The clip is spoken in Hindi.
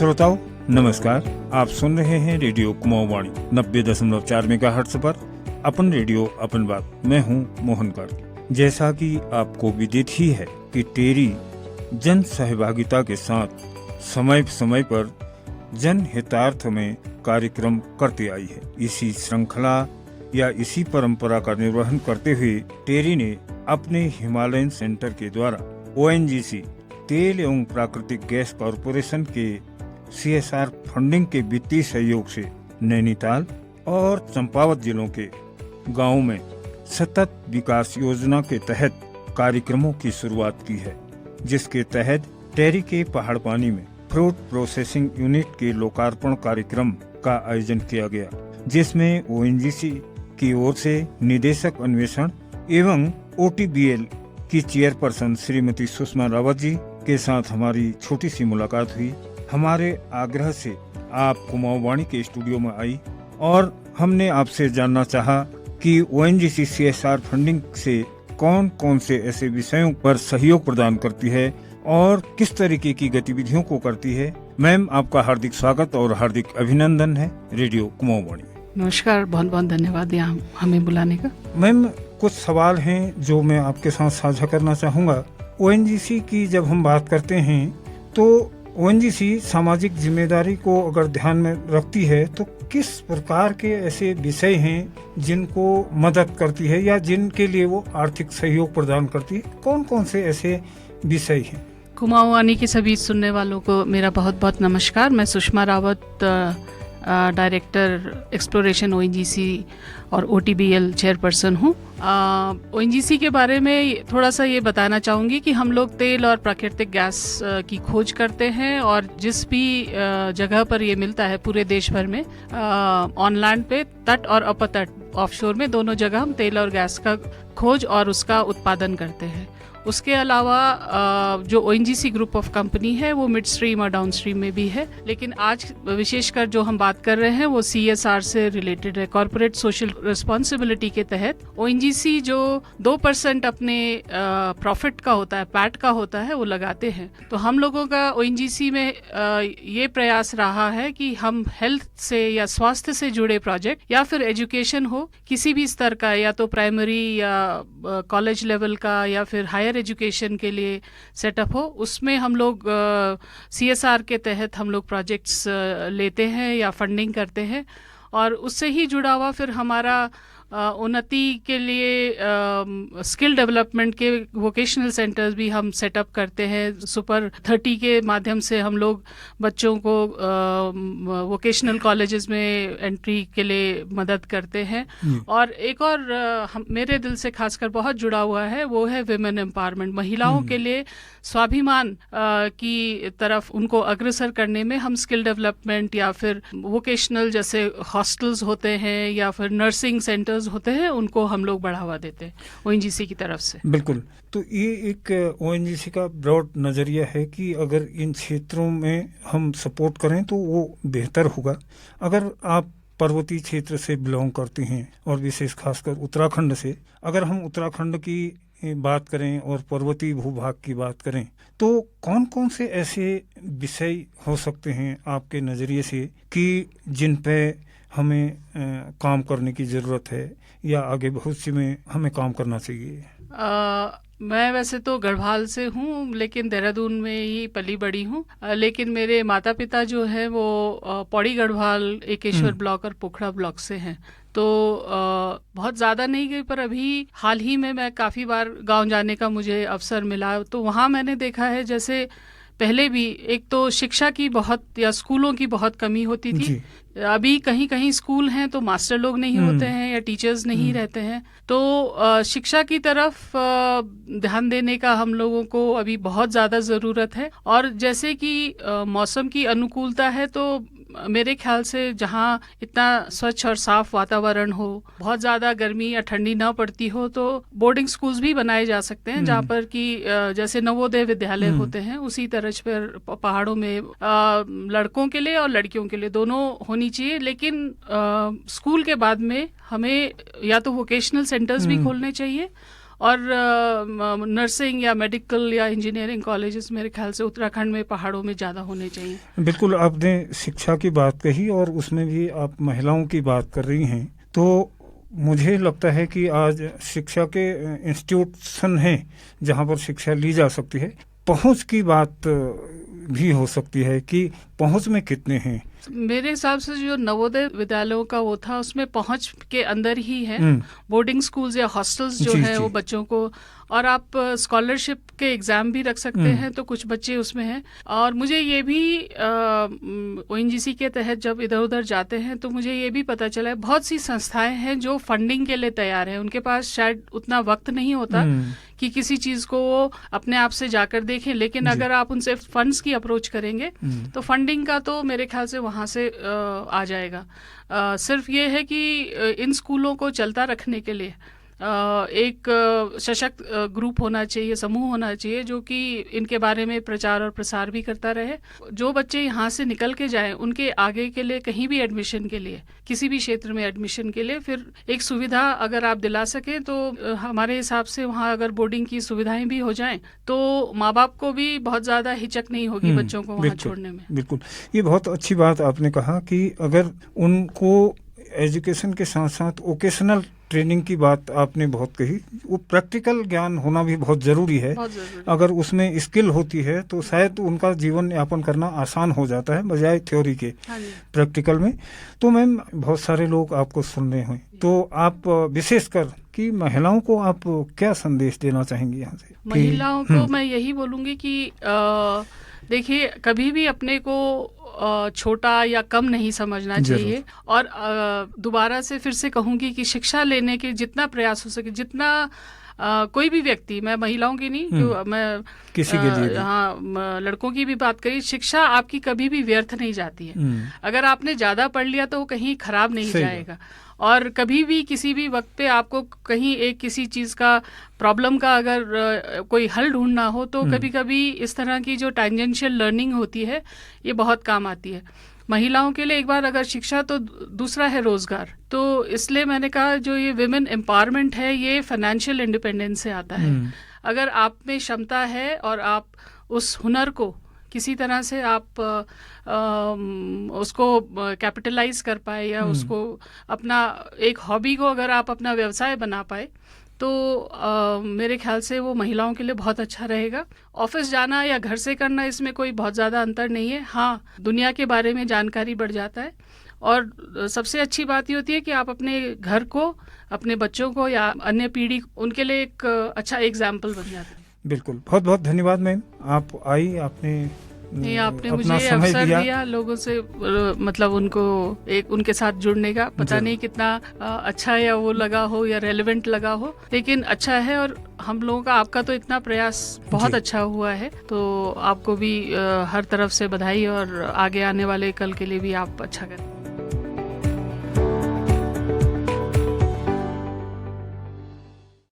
श्रोताओं नमस्कार, आप सुन रहे हैं रेडियो कुमाऊं वाणी 90.4 मेगाहर्ट्ज पर अपन रेडियो अपन बात। मैं हूं मोहन कार्की। जैसा कि आपको विदित ही है कि टेरी जन सहभागिता के साथ समय समय पर जन हितार्थ में कार्यक्रम करते आई है। इसी श्रृंखला या इसी परंपरा का निर्वहन करते हुए टेरी ने अपने हिमालयन सेंटर के द्वारा ONGC तेल एवं प्राकृतिक गैस कॉरपोरेशन के CSR फंडिंग के वित्तीय सहयोग से नैनीताल और चंपावत जिलों के गांवों में सतत विकास योजना के तहत कार्यक्रमों की शुरुआत की है, जिसके तहत टेरी के पहाड़ पानी में फ्रूट प्रोसेसिंग यूनिट के लोकार्पण कार्यक्रम का आयोजन किया गया, जिसमें ONGC की ओर से निदेशक अन्वेषण एवं OTBL की चेयरपर्सन श्रीमती सुषमा रावत जी के साथ हमारी छोटी सी मुलाकात हुई। हमारे आग्रह से आप कुमाऊं वाणी के स्टूडियो में आई और हमने आपसे जानना चाहा कि ONGC CSR फंडिंग से कौन कौन से ऐसे विषयों पर सहयोग प्रदान करती है और किस तरीके की गतिविधियों को करती है। मैम, आपका हार्दिक स्वागत और हार्दिक अभिनंदन है रेडियो कुमाऊं वाणी। नमस्कार, बहुत बहुत धन्यवाद यहाँ हमें बुलाने का। मैम, कुछ सवाल हैं जो मैं आपके साथ साझा करना चाहूँगा। ONGC की जब हम बात करते हैं तो ONGC सामाजिक जिम्मेदारी को अगर ध्यान में रखती है तो किस प्रकार के ऐसे विषय हैं जिनको मदद करती है या जिनके लिए वो आर्थिक सहयोग प्रदान करती है? कौन कौन से ऐसे विषय हैं? कुमाऊं वाणी के सभी सुनने वालों को मेरा बहुत बहुत नमस्कार। मैं Sushma Rawat, director exploration ONGC और OTBL चेयरपर्सन हूँ। ONGC के बारे में थोड़ा सा ये बताना चाहूँगी कि हम लोग तेल और प्राकृतिक गैस की खोज करते हैं और जिस भी जगह पर ये मिलता है पूरे देश भर में, ऑनलैंड पे, तट और अपतट, ऑफशोर में, दोनों जगह हम तेल और गैस का खोज और उसका उत्पादन करते हैं। उसके अलावा जो ONGC ग्रुप ऑफ कंपनी है वो मिड स्ट्रीम और डाउन स्ट्रीम में भी है, लेकिन आज विशेषकर जो हम बात कर रहे हैं वो CSR से रिलेटेड है। कॉर्पोरेट सोशल रिस्पॉन्सिबिलिटी के तहत ONGC जो 2% अपने प्रॉफिट का होता है, पैट का होता है, वो लगाते हैं। तो हम लोगों का ONGC में ये प्रयास रहा है कि हम हेल्थ से या स्वास्थ्य से जुड़े प्रोजेक्ट या फिर एजुकेशन हो किसी भी स्तर का, या तो प्राइमरी या कॉलेज लेवल का या फिर हायर एजुकेशन के लिए सेटअप हो, उसमें हम लोग CSR के तहत हम लोग प्रोजेक्ट्स लेते हैं या फंडिंग करते हैं। और उससे ही जुड़ा हुआ फिर हमारा उन्नति के लिए स्किल डेवलपमेंट के वोकेशनल सेंटर्स भी हम सेटअप करते हैं। सुपर 30 के माध्यम से हम लोग बच्चों को वोकेशनल कॉलेजेस में एंट्री के लिए मदद करते हैं। और एक और मेरे दिल से खासकर बहुत जुड़ा हुआ है, वो है विमेन एम्पावरमेंट। महिलाओं के लिए स्वाभिमान की तरफ उनको अग्रसर करने में हम स्किल डेवलपमेंट या फिर वोकेशनल जैसे हॉस्टल्स होते हैं या फिर नर्सिंग सेंटर्स होते हैं, उनको हम लोग बढ़ावा देते हैं ONGC की तरफ से। बिल्कुल। तो ये एक ONGC का ब्रॉड नजरिया है कि अगर इन क्षेत्रों में हम सपोर्ट करें तो वो बेहतर होगा। अगर आप पर्वतीय क्षेत्र से बिलोंग करते हैं और विशेष खासकर उत्तराखंड से, अगर हम उत्तराखंड की बात करें और पर्वतीय भूभाग की बात करें तो कौन कौन से ऐसे विषय हो सकते हैं आपके नजरिए से कि जिन पे हमें काम करने की ज़रूरत है या आगे भविष्य में हमें काम करना चाहिए? मैं वैसे तो गढ़वाल से हूँ, लेकिन देहरादून में ही पली बड़ी हूँ। लेकिन मेरे माता पिता जो है वो पौड़ी गढ़वाल, एकेश्वर ब्लॉक और पोखड़ा ब्लॉक से हैं। तो बहुत ज़्यादा नहीं गई, पर अभी हाल ही में मैं काफ़ी बार गांव जाने का मुझे अवसर मिला। तो वहाँ मैंने देखा है, जैसे पहले भी एक तो शिक्षा की बहुत या स्कूलों की बहुत कमी होती थी। अभी कहीं कहीं स्कूल हैं तो मास्टर लोग नहीं होते हैं या टीचर्स नहीं रहते हैं। तो शिक्षा की तरफ ध्यान देने का हम लोगों को अभी बहुत ज़्यादा ज़रूरत है। और जैसे कि मौसम की अनुकूलता है, तो मेरे ख्याल से जहाँ इतना स्वच्छ और साफ वातावरण हो, बहुत ज़्यादा गर्मी या ठंडी ना पड़ती हो, तो बोर्डिंग स्कूल्स भी बनाए जा सकते हैं, जहाँ पर कि जैसे नवोदय विद्यालय होते हैं उसी तरह पर पहाड़ों में लड़कों के लिए और लड़कियों के लिए दोनों होनी चाहिए। लेकिन स्कूल के बाद में हमें या तो वोकेशनल सेंटर्स भी खोलने चाहिए और नर्सिंग या मेडिकल या इंजीनियरिंग कॉलेजेस मेरे ख्याल से उत्तराखंड में पहाड़ों में ज़्यादा होने चाहिए। बिल्कुल, आपने शिक्षा की बात कही और उसमें भी आप महिलाओं की बात कर रही हैं, तो मुझे लगता है कि आज शिक्षा के इंस्टीट्यूशन हैं जहाँ पर शिक्षा ली जा सकती है। पहुँच की बात भी हो सकती है कि पहुँच में कितने हैं। मेरे हिसाब से जो नवोदय विद्यालयों का वो था उसमें पहुंच के अंदर ही है। बोर्डिंग स्कूल्स या हॉस्टल्स जो है वो बच्चों को, और आप स्कॉलरशिप के एग्जाम भी रख सकते हैं, तो कुछ बच्चे उसमें हैं। और मुझे ये भी ओएनजीसी के तहत जब इधर उधर जाते हैं तो मुझे ये भी पता चला है बहुत सी संस्थाएं हैं जो फंडिंग के लिए तैयार हैं। उनके पास शायद उतना वक्त नहीं होता कि किसी चीज को वो अपने आप से जाकर देखें, लेकिन अगर आप उनसे फंड्स की अप्रोच करेंगे तो फंडिंग का तो मेरे ख्याल से वहाँ से आ जाएगा। सिर्फ ये है कि इन स्कूलों को चलता रखने के लिए एक सशक्त ग्रुप होना चाहिए, समूह होना चाहिए जो कि इनके बारे में प्रचार और प्रसार भी करता रहे। जो बच्चे यहाँ से निकल के जाएं उनके आगे के लिए कहीं भी एडमिशन के लिए, किसी भी क्षेत्र में एडमिशन के लिए फिर एक सुविधा अगर आप दिला सकें तो हमारे हिसाब से वहाँ अगर बोर्डिंग की सुविधाएं भी हो जाएं तो माँ बाप को भी बहुत ज़्यादा हिचक नहीं होगी बच्चों को वहाँ छोड़ने में। बिल्कुल, ये बहुत अच्छी बात आपने कहा कि अगर उनको एजुकेशन के साथ साथ वोकेशनल ट्रेनिंग की बात आपने बहुत कही, वो प्रैक्टिकल ज्ञान होना भी बहुत ज़रूरी है। अगर उसमें स्किल होती है तो शायद उनका जीवन यापन करना आसान हो जाता है बजाय थ्योरी के। प्रैक्टिकल में तो मैम बहुत सारे लोग आपको सुन रहे हैं, तो आप विशेषकर कि महिलाओं को आप क्या संदेश देना चाहेंगी यहाँ से? महिलाओं को मैं यही बोलूँगी कि देखिए, कभी भी अपने को छोटा या कम नहीं समझना चाहिए। और दोबारा से फिर से कहूंगी कि शिक्षा लेने के जितना प्रयास हो सके, जितना कोई भी व्यक्ति, मैं महिलाओं की नहीं, मैं किसी के लिए हाँ लड़कों की भी बात करी, शिक्षा आपकी कभी भी व्यर्थ नहीं जाती है। अगर आपने ज्यादा पढ़ लिया तो वो कहीं खराब नहीं जाएगा। और कभी भी किसी भी वक्त पे आपको कहीं एक किसी चीज़ का प्रॉब्लम का अगर कोई हल ढूंढना हो तो कभी कभी इस तरह की जो टैंजेंशियल लर्निंग होती है ये बहुत काम आती है महिलाओं के लिए। एक बार अगर शिक्षा तो दूसरा है रोजगार। तो इसलिए मैंने कहा जो ये विमेन एम्पावरमेंट है ये फाइनेंशियल इंडिपेंडेंस से आता है। अगर आप में क्षमता है और आप उस हुनर को किसी तरह से आप उसको कैपिटलाइज कर पाए या उसको अपना एक हॉबी को अगर आप अपना व्यवसाय बना पाए तो मेरे ख्याल से वो महिलाओं के लिए बहुत अच्छा रहेगा। ऑफिस जाना या घर से करना इसमें कोई बहुत ज़्यादा अंतर नहीं है। हाँ, दुनिया के बारे में जानकारी बढ़ जाता है और सबसे अच्छी बात ये होती है कि आप अपने घर को, अपने बच्चों को या अन्य पीढ़ी उनके लिए एक अच्छा एग्जाम्पल बन जाता है। बिल्कुल, बहुत बहुत धन्यवाद मैम, आप आई, आपने मुझे अवसर दिया लोगों से मतलब उनको एक उनके साथ जुड़ने का। पता नहीं कितना अच्छा या वो लगा हो या रेलेवेंट लगा हो, लेकिन अच्छा है। और हम लोगों का, आपका तो इतना प्रयास बहुत अच्छा हुआ है, तो आपको भी हर तरफ से बधाई और आगे आने वाले कल के लिए भी आप अच्छा करें।